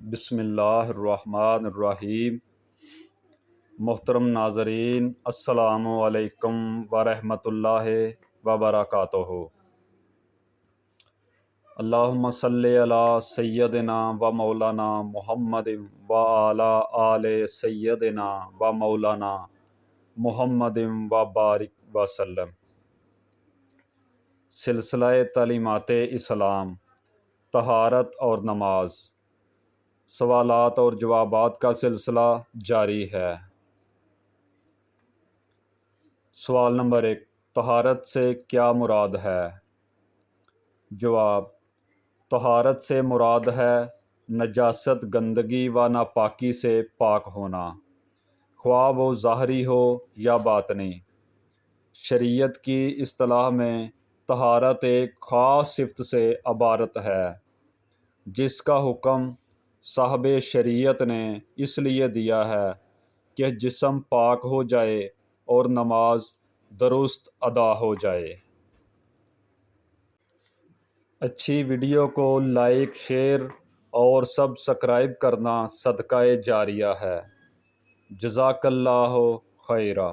بسم اللہ الرحمن الرحیم۔ محترم ناظرین، السلام علیکم ورحمۃ اللہ وبرکاتہ۔ اللہم صلی علی سیدنا و مولانا محمد و علی آل سیدنا و مولانا محمد و بارک وسلم۔ سلسلہ تعلیمات اسلام، طہارت اور نماز، سوالات اور جوابات کا سلسلہ جاری ہے۔ سوال نمبر 1، طہارت سے کیا مراد ہے؟ جواب: طہارت سے مراد ہے نجاست، گندگی و ناپاکی سے پاک ہونا، خواہ وہ ظاہری ہو یا باطنی۔ شریعت کی اصطلاح میں طہارت ایک خاص صفت سے عبارت ہے جس کا حکم صاحب شریعت نے اس لیے دیا ہے کہ جسم پاک ہو جائے اور نماز درست ادا ہو جائے۔ اچھی ویڈیو کو لائک، شیئر اور سبسکرائب کرنا صدقہ جاریہ ہے۔ جزاک اللہ خیرہ۔